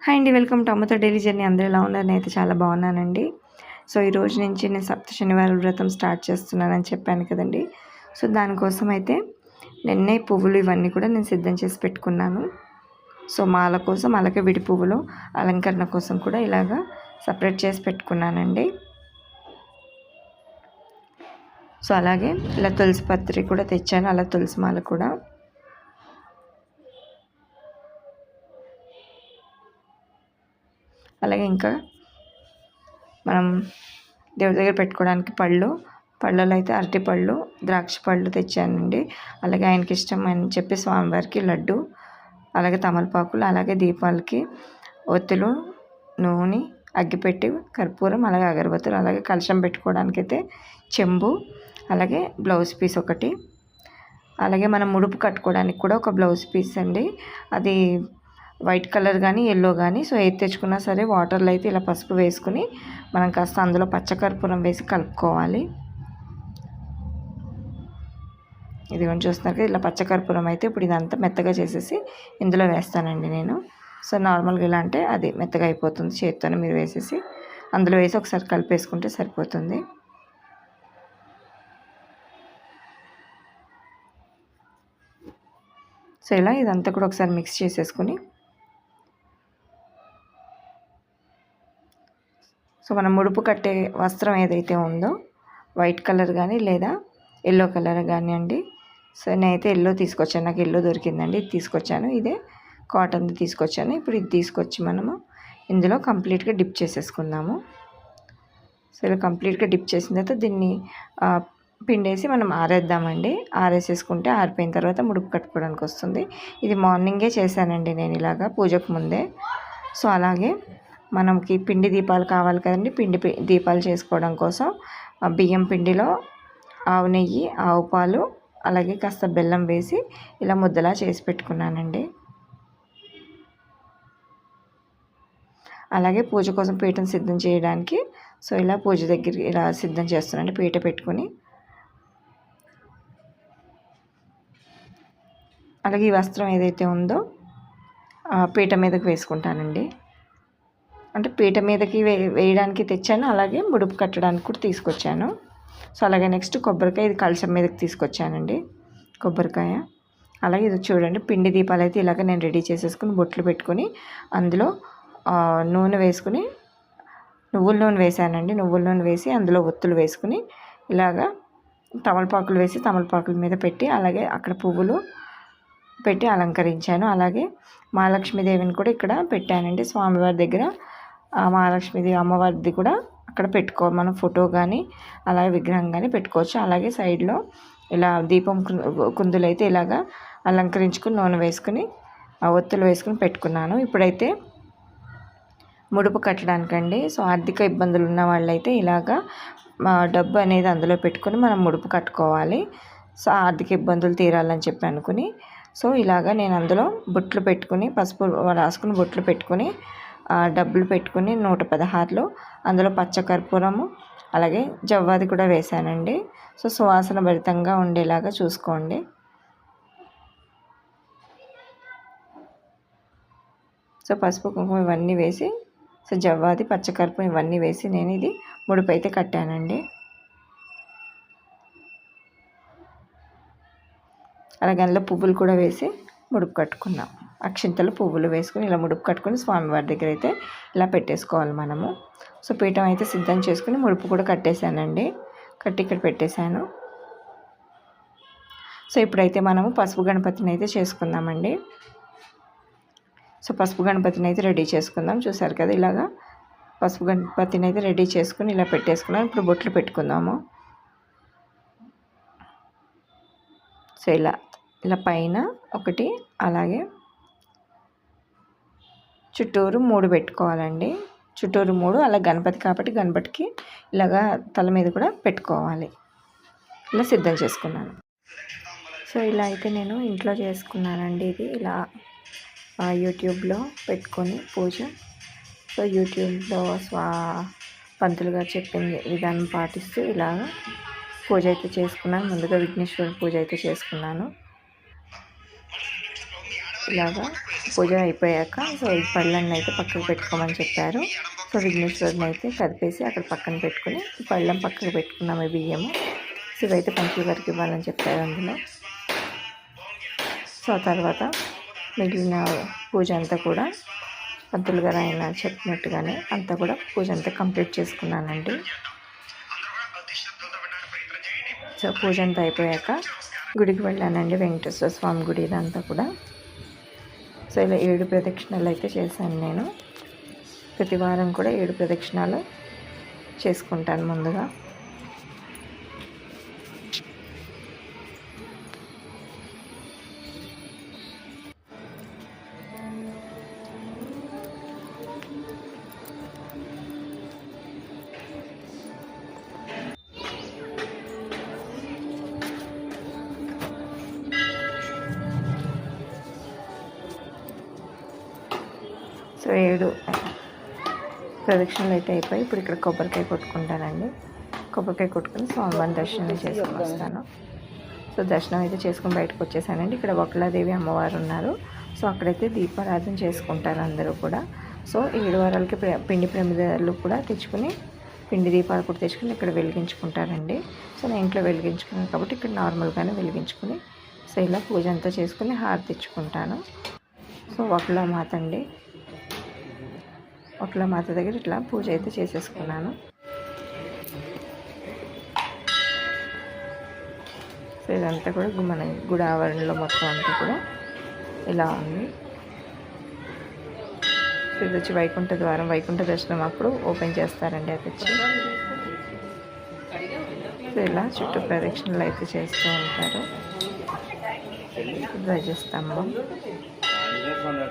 Hi అండి, welcome to అమ్మతో daily journey. అందరూ ఎలా ఉన్నారు? నేనైతే చాలా బాగున్నానండి. సో ఈ రోజు నుంచి నేను సప్త శనివారాల వ్రతం స్టార్ట్ చేస్తున్నానని చెప్పాను కదండి. సో దానికోసం అయితే నిన్నే పువ్వులు ఇవన్నీ కూడా నేను సిద్ధం చేసి పెట్టుకున్నాను. సో మాల కోసం, అలాగే విడి పువ్వులు అలంకరణ కోసం కూడా ఇలాగా సపరేట్ చేసి పెట్టుకున్నానండి. సో అలాగే ఇలా తులసి పత్రి కూడా తెచ్చాను, అలా తులసి మాల కూడా. అలాగే ఇంకా మనం దేవుడి దగ్గర పెట్టుకోవడానికి పళ్ళలో అయితే అరటిపళ్ళు, ద్రాక్ష పళ్ళు తెచ్చానండి. అలాగే ఆయనకి ఇష్టం అని చెప్పి స్వామివారికి లడ్డు, అలాగే తమలపాకులు, అలాగే దీపాలకి ఒత్తులు, నూనె, అగ్గిపెట్టి, కర్పూరం, అలాగే అగరబత్తులు, అలాగే కలశం పెట్టుకోవడానికి అయితే చెంబు, అలాగే బ్లౌజ్ పీస్ ఒకటి, అలాగే మనం ముడుపు కట్టుకోవడానికి కూడా ఒక బ్లౌజ్ పీస్ అండి. అది వైట్ కలర్ కానీ ఎల్లో కానీ, సో ఏది తెచ్చుకున్నా సరే వాటర్లో అయితే ఇలా పసుపు వేసుకుని మనం కాస్త అందులో పచ్చకర్పూరం వేసి కలుపుకోవాలి. ఇదిగోండి చూస్తున్నారు కదా, ఇలా పచ్చకర్పూరం అయితే ఇప్పుడు ఇదంతా మెత్తగా చేసేసి ఇందులో వేస్తానండి నేను. సో నార్మల్గా ఇలా అంటే అది మెత్తగా అయిపోతుంది, చేత్తోనే మీరు వేసేసి అందులో వేసి ఒకసారి కలిపేసుకుంటే సరిపోతుంది. సో ఇలా ఇదంతా కూడా ఒకసారి మిక్స్ చేసేసుకుని, సో మనం ముడుపు కట్టే వస్త్రం ఏదైతే ఉందో వైట్ కలర్ కానీ లేదా ఎల్లో కలర్ కానీ అండి. సో నేనైతే ఎల్లో తీసుకొచ్చాను, నాకు ఎల్లో దొరికిందండి, ఇది తీసుకొచ్చాను. ఇదే కాటన్ది తీసుకొచ్చాను. ఇప్పుడు ఇది తీసుకొచ్చి మనము ఇందులో కంప్లీట్గా డిప్ చేసేసుకుందాము. సో ఇలా కంప్లీట్గా డిప్ చేసిన తర్వాత దీన్ని పిండేసి మనం ఆరేద్దామండి. ఆరేసేసుకుంటే ఆరిపోయిన తర్వాత ముడుపు కట్టుకోవడానికి వస్తుంది. ఇది మార్నింగే చేశానండి నేను ఇలాగా పూజకు ముందే. సో అలాగే మనకి పిండి దీపాలు కావాలి కదండి. పిండి దీపాలు చేసుకోవడం కోసం బియ్యం పిండిలో ఆవు నెయ్యి, ఆవు పాలు, అలాగే కాస్త బెల్లం వేసి ఇలా ముద్దలా చేసి పెట్టుకున్నానండి. అలాగే పూజ కోసం పీటను సిద్ధం చేయడానికి సో ఇలా పూజ దగ్గరికి ఇలా సిద్ధం చేస్తున్నానండి. పీట పెట్టుకొని అలాగే ఈ వస్త్రం ఏదైతే ఉందో పీట మీదకి వేసుకుంటానండి. అంటే పీట మీదకి వేయడానికి తెచ్చాను, అలాగే ముడుపు కట్టడానికి కూడా తీసుకొచ్చాను. సో అలాగే నెక్స్ట్ కొబ్బరికాయ, ఇది కలశం మీదకి తీసుకొచ్చానండి కొబ్బరికాయ. అలాగే ఇది చూడండి, పిండి దీపాలు అయితే ఇలాగ నేను రెడీ చేసేసుకుని బొట్లు పెట్టుకొని అందులో నూనె వేసుకుని, నువ్వుల నూనె వేసానండి. నువ్వుల నూనె వేసి అందులో ఒత్తులు వేసుకుని ఇలాగా తమలపాకులు వేసి తమలపాకుల మీద పెట్టి, అలాగే అక్కడ పువ్వులు పెట్టి అలంకరించాను. అలాగే మహాలక్ష్మీదేవిని కూడా ఇక్కడ పెట్టానండి స్వామివారి దగ్గర. మహాలక్ష్మీదేవి అమ్మవారిది కూడా అక్కడ పెట్టుకోవాలి, మనం ఫోటో కానీ అలాగే విగ్రహం కానీ పెట్టుకోవచ్చు. అలాగే సైడ్లో ఇలా దీపం కుందులు అయితే ఇలాగా అలంకరించుకుని నూనె వేసుకుని ఒత్తులు వేసుకుని పెట్టుకున్నాను. ఇప్పుడైతే ముడుపు కట్టడానికండి. సో ఆర్థిక ఇబ్బందులు ఉన్న వాళ్ళైతే ఇలాగా డబ్బు అనేది అందులో పెట్టుకొని మనం ముడుపు కట్టుకోవాలి. సో ఆర్థిక ఇబ్బందులు తీరాలని చెప్పి అనుకుని, సో ఇలాగా నేను అందులో బొట్లు పెట్టుకుని, పసుపు రాసుకుని బొట్లు పెట్టుకుని డబ్బులు పెట్టుకుని 116లో అందులో పచ్చకర్పూరము, అలాగే జవ్వాది కూడా వేసానండి. సో సువాసన భరితంగా ఉండేలాగా చూసుకోండి. సో పసుపు కుంకుమ ఇవన్నీ వేసి, సో జవ్వాది, పచ్చకర్పూరం ఇవన్నీ వేసి నేను ఇది ముడుపు అయితే కట్టానండి. అలాగే అందులో పువ్వులు కూడా వేసి ముడుపు కట్టుకున్నాం. అక్షింతలు, పువ్వులు వేసుకుని ఇలా ముడుపు కట్టుకుని స్వామివారి దగ్గర అయితే ఇలా పెట్టేసుకోవాలి మనము. సో పీఠం అయితే సిద్ధం చేసుకుని ముడుపు కూడా కట్టేశానండి, కట్టి ఇక్కడ పెట్టేశాను. సో ఇప్పుడైతే మనము పసుపు గణపతిని అయితే చేసుకుందామండి. సో పసుపు గణపతిని అయితే రెడీ చేసుకుందాం. చూసారు కదా, ఇలాగా పసుపు గణపతిని అయితే రెడీ చేసుకుని ఇలా పెట్టేసుకున్నాం. ఇప్పుడు బొట్లు పెట్టుకుందాము. సో ఇలా పైన ఒకటి, అలాగే చుట్టూరు 3 పెట్టుకోవాలండి. చుట్టూరు 3, అలా గణపతి కాబట్టి గణపతికి ఇలాగా తల మీద కూడా పెట్టుకోవాలి. ఇలా సిద్ధం చేసుకున్నాను. సో ఇలా అయితే నేను ఇంట్లో చేసుకున్నానండి. ఇది ఇలా యూట్యూబ్లో పెట్టుకొని పూజ. సో యూట్యూబ్లో పంతులు గారు చెప్పిన విధానం పాటిస్తూ ఇలాగ పూజ అయితే చేసుకున్నాను. ముందుగా విఘ్నేశ్వర పూజ అయితే చేసుకున్నాను. ఇలాగా పూజ అయిపోయాక సో ఈ పళ్ళన్ని అయితే పక్కకు పెట్టుకోమని చెప్పారు. సో విఘ్నేశ్వరుని అయితే కదిపేసి అక్కడ పక్కన పెట్టుకుని పళ్ళం పక్కకు పెట్టుకున్నాము. ఈ బియ్యము సో ఇవైతే పంతులు గారికి ఇవ్వాలని చెప్పారు అందులో. సో ఆ తర్వాత మిగిలిన పూజ అంతా కూడా పంతులు గారు ఆయన చెప్పినట్టుగానే అంతా కూడా పూజ అంతా కంప్లీట్ చేసుకున్నానండి. సో పూజ అంతా అయిపోయాక గుడికి వెళ్ళానండి, వెంకటేశ్వర స్వామి గుడి ఇదంతా కూడా. సో ఇలా 7 ప్రదక్షిణాలు అయితే చేశాను నేను. ప్రతి వారం కూడా 7 ప్రదక్షిణాలు చేసుకుంటాను ముందుగా. సో 7 ప్రదక్షిణలు అయితే అయిపోయి ఇప్పుడు ఇక్కడ కొబ్బరికాయ కొట్టుకుంటానండి. కొబ్బరికాయ కొట్టుకుని స్వామివారిని దర్శనం చేసుకుని వస్తాను. సో దర్శనం అయితే చేసుకుని బయటకు వచ్చేసానండి. ఇక్కడ వకులాదేవి అమ్మవారు ఉన్నారు. సో అక్కడైతే దీపారాధన చేసుకుంటారు అందరూ కూడా. సో 7 వారాలకి పిండి ప్రమిదలు కూడా తెచ్చుకుని పిండి దీపాలు కూడా తెచ్చుకుని ఇక్కడ వెలిగించుకుంటారండి. సో నేను ఇంట్లో వెలిగించుకున్నాను కాబట్టి ఇక్కడ నార్మల్గానే వెలిగించుకుని సో ఇలా పూజ అంతా చేసుకుని హారతి తెచ్చుకుంటాను. సో వకులామాత అండి, వకులామాత దగ్గర ఇట్లా పూజ అయితే చేసేసుకున్నాను. సో ఇదంతా కూడా మన గుడి ఆవరణలో మొత్తం అంతా కూడా ఇలా ఉంది. సో ఇది వచ్చి వైకుంఠ ద్వారం, వైకుంఠ దర్శనం అప్పుడు ఓపెన్ చేస్తారండి అది వచ్చి. సో ఇలా చుట్టూ ప్రదక్షిణలు అయితే చేస్తూ ఉంటారు. ధ్వజస్తంభం